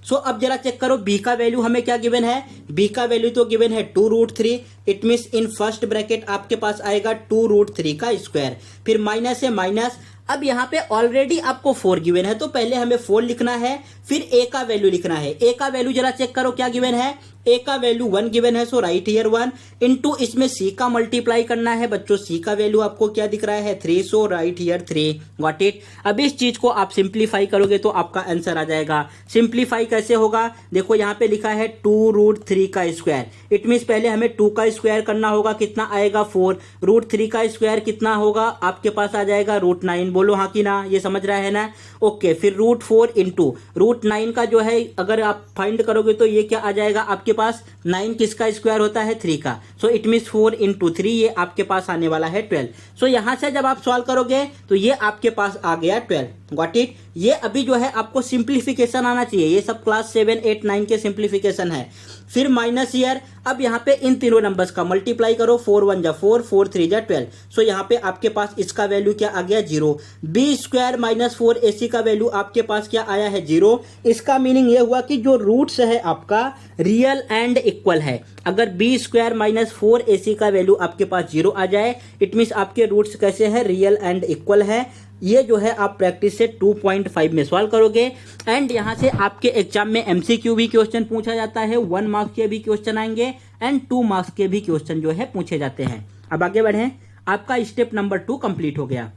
सो अब जरा चेक करो b का वैल्यू हमें क्या गिवन है। b का वैल्यू तो गिवन है 2√3। It means in first bracket आपके पास आएगा 2√3 का स्क्वायर, फिर माइनस है माइनस। अब यहाँ पे ऑलरेडी आपको 4 गिवन है तो पहले हमें 4 लिखना है, फिर a का वैल्यू लिखना है। a का वैल्यू जरा चेक करो क्या गिवन है। a का वैल्यू 1 गिवन है। सो राइट हियर 1 इंटू इसमें c का मल्टीप्लाई करना है। बच्चों c का वैल्यू आपको क्या दिख रहा है, 3। सो राइट हियर 3। What it. अब इस चीज को आप सिंप्लीफाई करोगे तो आपका आंसर आ जाएगा। सिंप्लीफाई कैसे होगा, देखो यहाँ पे लिखा है 2√3 का स्क्वायर। इट मीन्स पहले हमें 2 का स्क्वायर करना होगा, कितना आएगा 4। √3 का स्क्वायर कितना होगा, आपके पास आ जाएगा √9। बोलो हाँ कि ना, ये समझ रहा है ना। ओके, फिर √4 इंटू √9 का जो है अगर आप फाइंड करोगे तो ये क्या आ जाएगा आपके पास, 9 किसका स्क्वायर होता है, 3 का। सो इट मीन्स 4 इंटू 3, ये आपके पास आने वाला है 12। सो यहां से जब आप सॉल्व करोगे तो ये आपके पास आ गया 12। Got it. ये अभी जो है आपको सिंप्लीफिकेशन आना चाहिए। ये सब क्लास 7, 8, 9 के सिंप्लीफिकेशन है। फिर माइनस ईयर। अब यहाँ पे इन तीनों नंबर्स का मल्टीप्लाई करो। 4 1 जा 4, 4 3 जा 12। सो यहाँ पे आपके पास इसका वैल्यू क्या आ गया, 0। b² माइनस 4ac का वैल्यू आपके पास क्या आया है, 0। इसका मीनिंग ये हुआ कि जो रूट्स है आपका रियल एंड इक्वल है। अगर b² माइनस 4ac का वैल्यू आपके पास 0 आ जाए, इट मीन्स आपके रूट्स कैसे हैं, रियल एंड इक्वल है। ये जो है आप प्रैक्टिस से 2.5 में सॉल्व करोगे। एंड यहाँ से आपके एग्जाम में MCQ भी क्वेश्चन पूछा जाता है, 1 मार्क्स के भी क्वेश्चन आएंगे एंड 2 मार्क्स के भी क्वेश्चन जो है पूछे जाते हैं। अब आगे बढ़ें। आपका स्टेप नंबर 2 कंप्लीट हो गया।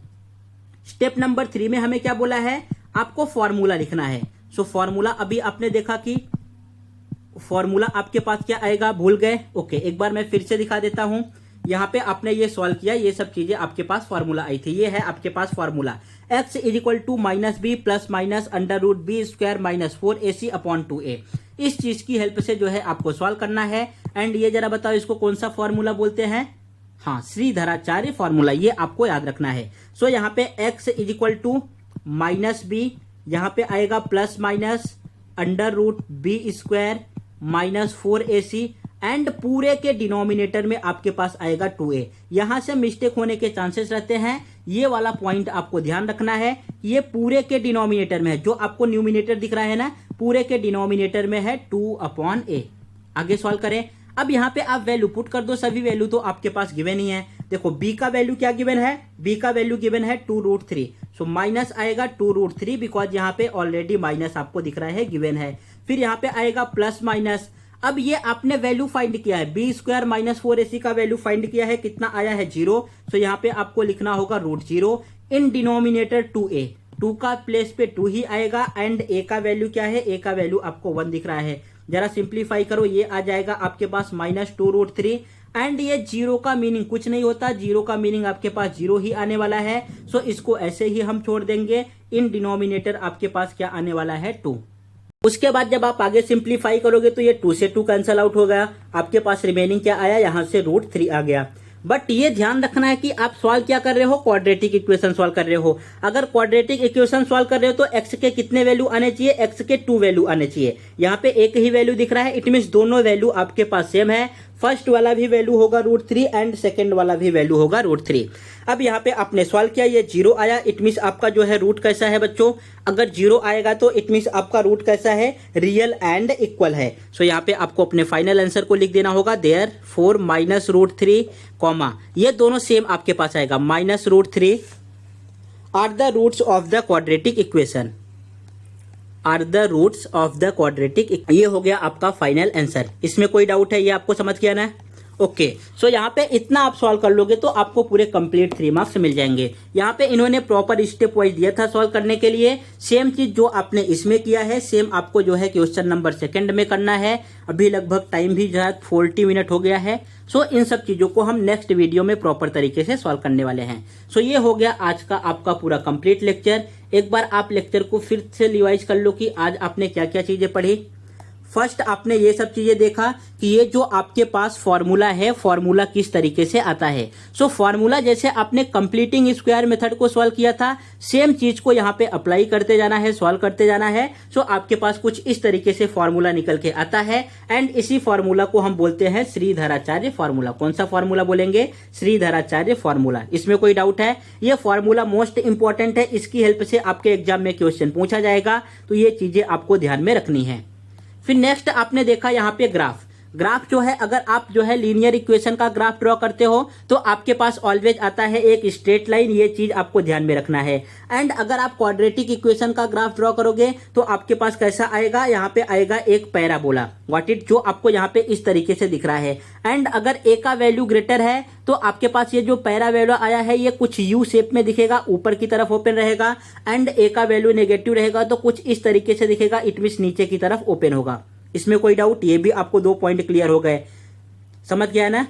स्टेप नंबर 3 में हमें क्या बोला है, आपको फॉर्मूला लिखना है। सो फॉर्मूला अभी आपने देखा कि फॉर्मूला आपके पास क्या आएगा, भूल गए। ओके, एक बार मैं फिर से दिखा देता हूं। यहाँ पे आपने ये सॉल्व किया, ये सब चीजें आपके पास फॉर्मूला आई थी। ये है आपके पास formula, x is equal to minus B plus minus √b² minus 4ac upon 2a। इस चीज की हेल्प से जो है आपको सॉल्व करना है। एंड ये जरा बताओ इसको कौन सा फॉर्मूला बोलते हैं, हाँ, श्रीधराचार्य फॉर्मूला। ये आपको याद रखना है। सो यहाँ पे x is equal to minus b, यहाँ पे आएगा plus minus √b² minus 4ac and पूरे के डिनोमिनेटर में आपके पास आएगा 2a। यहां से मिस्टेक होने के चांसेस रहते हैं, ये वाला पॉइंट आपको ध्यान रखना है। ये पूरे के डिनोमिनेटर में है, जो आपको न्यूमिनेटर दिख रहा है ना, पूरे के डिनोमिनेटर में है 2/a। आगे सॉल्व करें। अब यहाँ पे आप वैल्यू पुट कर दो, सभी वैल्यू तो आपके पास गिवन ही है। देखो b का वैल्यू क्या गिवन है, b का वैल्यू गिवन है 2√3, सो माइनस आएगा 2√3 बिकॉज यहाँ पे ऑलरेडी माइनस आपको दिख रहा है, गिवन है। फिर यहाँ पे आएगा प्लस माइनस। अब ये आपने वैल्यू फाइंड किया है, b² - 4ac का वैल्यू फाइंड किया है, कितना आया है 0। सो यहाँ पे आपको लिखना होगा √0 इन डिनोमिनेटर 2a। 2 का प्लेस पे 2 ही आएगा एंड a का वैल्यू क्या है, a का वैल्यू आपको 1 दिख रहा है। जरा सिंप्लीफाई करो, ये आ जाएगा आपके पास -2√3 एंड ये 0 का मीनिंग कुछ नहीं होता, 0 का मीनिंग आपके पास 0 ही आने वाला है। सो इसको ऐसे ही हम छोड़ देंगे। इन डिनोमिनेटर आपके पास क्या आने वाला है 2। उसके बाद जब आप आगे सिंप्लीफाई करोगे तो ये 2 से 2 कैंसल आउट हो गया, आपके पास रिमेनिंग क्या आया, यहां से √3 आ गया। बट ये ध्यान रखना है कि आप सॉल्व क्या कर रहे हो, क्वाड्रेटिक इक्वेशन सॉल्व कर रहे हो। अगर क्वाड्रेटिक इक्वेशन सॉल्व कर रहे हो तो x के कितने वैल्यू आने चाहिए, x के 2 वैल्यू आने चाहिए। यहाँ पे एक ही वैल्यू दिख रहा है, इट मीन्स दोनों वैल्यू आपके पास सेम है। फर्स्ट वाला भी वैल्यू होगा √3 एंड सेकंड वाला भी वैल्यू होगा √3। अब यहाँ पे आपने सॉल्व किया, ये 0 आया, इट मीन्स आपका जो है रूट कैसा है बच्चों, अगर 0 आएगा तो इट मीन्स आपका रूट कैसा है, रियल एंड इक्वल है। सो यहाँ पे आपको अपने फाइनल आंसर को लिख देना होगा, देयरफॉर -√3 कॉमा, ये दोनों सेम आपके पास आएगा, -√3 are the roots of the quadratic equation, are the roots of the quadratic. ये हो गया आपका फाइनल आंसर। इसमें कोई डाउट है, ये आपको समझ गया ना। ओके, सो यहाँ पे इतना आप सॉल्व कर लोगे तो आपको पूरे कंप्लीट 3 मार्क्स मिल जाएंगे। यहाँ पे इन्होंने प्रॉपर स्टेप वाइज दिया था सॉल्व करने के लिए। सेम चीज जो आपने इसमें किया है, सेम आपको जो है क्वेश्चन नंबर 2 में करना है। अभी लगभग टाइम भी जो है 40 मिनट हो गया है। सो इन सब चीजों को हम नेक्स्ट वीडियो में प्रॉपर तरीके से सॉल्व करने वाले हैं। सो ये हो गया आज का आपका पूरा कंप्लीट लेक्चर। एक बार आप लेक्चर को फिर से रिवाइज कर लो कि आज आपने क्या क्या चीजें पढ़ी। फर्स्ट आपने ये सब चीजें देखा कि ये जो आपके पास फॉर्मूला है, फॉर्मूला किस तरीके से आता है। सो फॉर्मूला जैसे आपने कंप्लीटिंग स्क्वायर मेथड को सॉल्व किया था, सेम चीज को यहाँ पे अप्लाई करते जाना है, सॉल्व करते जाना है। सो आपके पास कुछ इस तरीके से फॉर्मूला निकल के आता है एंड इसी फॉर्मूला को हम बोलते हैं श्रीधराचार्य फॉर्मूला। कौन सा फॉर्मूला बोलेंगे, श्रीधराचार्य फॉर्मूला। इसमें कोई डाउट है, ये फॉर्मूला मोस्ट इंपॉर्टेंट है, इसकी हेल्प से आपके एग्जाम में क्वेश्चन पूछा जाएगा। तो ये चीजें आपको ध्यान में रखनी है। फिर नेक्स्ट आपने देखा यहाँ पे ग्राफ। ग्राफ जो है, अगर आप जो है लीनियर इक्वेशन का ग्राफ ड्रॉ करते हो तो आपके पास ऑलवेज आता है एक स्ट्रेट लाइन, ये चीज आपको ध्यान में रखना है। एंड अगर आप क्वाड्रेटिक इक्वेशन का ग्राफ ड्रॉ करोगे तो आपके पास कैसा आएगा, यहाँ पे आएगा एक पैराबोला, व्हाट इट, जो आपको यहाँ पे इस तरीके से दिख रहा है। एंड अगर ए का वैल्यू ग्रेटर है तो आपके पास ये जो पैराबोला आया है ये कुछ यू शेप में दिखेगा, ऊपर की तरफ ओपन रहेगा। एंड ए का वैल्यू नेगेटिव रहेगा तो कुछ इस तरीके से दिखेगा, इट मींस नीचे की तरफ ओपन होगा। इसमें कोई डाउट, ये भी आपको 2 पॉइंट क्लियर हो गए, समझ गया ना।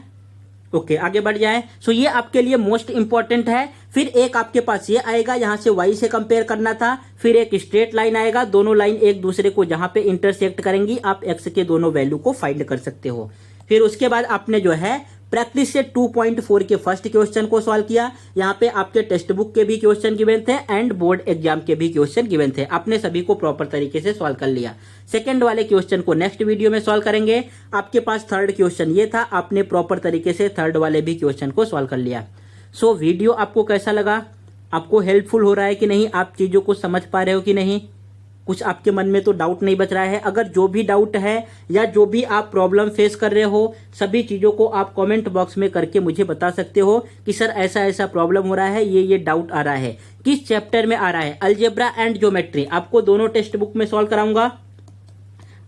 ओके, आगे बढ़ जाए। सो ये आपके लिए मोस्ट इंपॉर्टेंट है। फिर एक आपके पास ये आएगा, यहां से y से कंपेयर करना था। फिर एक स्ट्रेट लाइन आएगा, दोनों लाइन एक दूसरे को जहां पे इंटरसेक्ट करेंगी आप x के दोनों वैल्यू को फाइंड कर सकते हो। फिर उसके बाद आपने जो है प्रैक्टिस से 2.4 के फर्स्ट क्वेश्चन को सॉल्व किया। यहाँ पे आपके टेक्स्ट बुक के भी क्वेश्चन गिवन थे एंड बोर्ड एग्जाम के भी क्वेश्चन गिवन थे, आपने सभी को प्रॉपर तरीके से सॉल्व कर लिया। सेकंड वाले क्वेश्चन को नेक्स्ट वीडियो में सॉल्व करेंगे। आपके पास थर्ड क्वेश्चन ये था, आपने प्रॉपर तरीके से थर्ड वाले भी क्वेश्चन को सॉल्व कर लिया। सो वीडियो आपको कैसा लगा, आपको हेल्पफुल हो रहा है कि नहीं, आप चीजों को समझ पा रहे हो कि नहीं, कुछ आपके मन में तो डाउट नहीं बच रहा है। अगर जो भी डाउट है या जो भी आप प्रॉब्लम फेस कर रहे हो, सभी चीजों को आप कमेंट बॉक्स में करके मुझे बता सकते हो कि सर ऐसा ऐसा प्रॉब्लम हो रहा है, ये डाउट आ रहा है। किस चैप्टर में आ रहा है, अलजेब्रा एंड ज्योमेट्री, आपको दोनों टेक्स्ट बुक में सॉल्व कराऊंगा।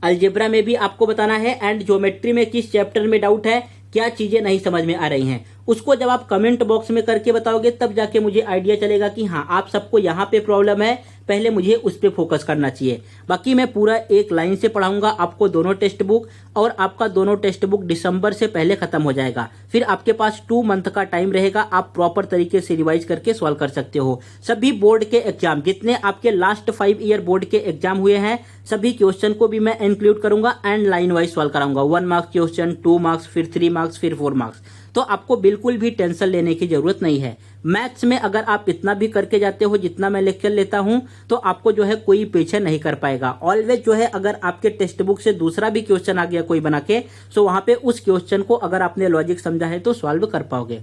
अलजेब्रा में भी आपको बताना है एंड ज्योमेट्री में किस चैप्टर में डाउट है, क्या चीजें नहीं समझ में आ रही हैं, उसको जब आप कमेंट बॉक्स में करके बताओगे तब जाके मुझे आइडिया चलेगा कि हाँ आप सबको यहाँ पे प्रॉब्लम है, पहले मुझे उस पे फोकस करना चाहिए। बाकी मैं पूरा एक लाइन से पढ़ाऊंगा आपको दोनों टेक्स्ट बुक, और आपका दोनों टेक्स्ट बुक दिसंबर से पहले खत्म हो जाएगा। फिर आपके पास 2 मंथ का टाइम रहेगा, आप प्रॉपर तरीके से रिवाइज करके सॉल्व कर सकते हो। सभी बोर्ड के एग्जाम, जितने आपके लास्ट 5 ईयर बोर्ड के एग्जाम हुए हैं, सभी क्वेश्चन को भी मैं इंक्लूड करूंगा एंड लाइन वाइज सॉल्व कराऊंगा। 1 मार्क्स क्वेश्चन, 2 मार्क्स, फिर 3 मार्क्स, फिर 4 मार्क्स। तो आपको बिल्कुल भी टेंशन लेने की जरूरत नहीं है। मैथ्स में अगर आप इतना भी करके जाते हो जितना मैं लेक्चर लेता हूं, तो आपको जो है कोई पीछे नहीं कर पाएगा। ऑलवेज जो है अगर आपके टेक्स्ट बुक से दूसरा भी क्वेश्चन आ गया कोई बना के, तो वहां पे उस क्वेश्चन को अगर आपने लॉजिक समझा है तो सॉल्व कर पाओगे।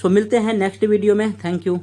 सो मिलते हैं नेक्स्ट वीडियो में। Thank you.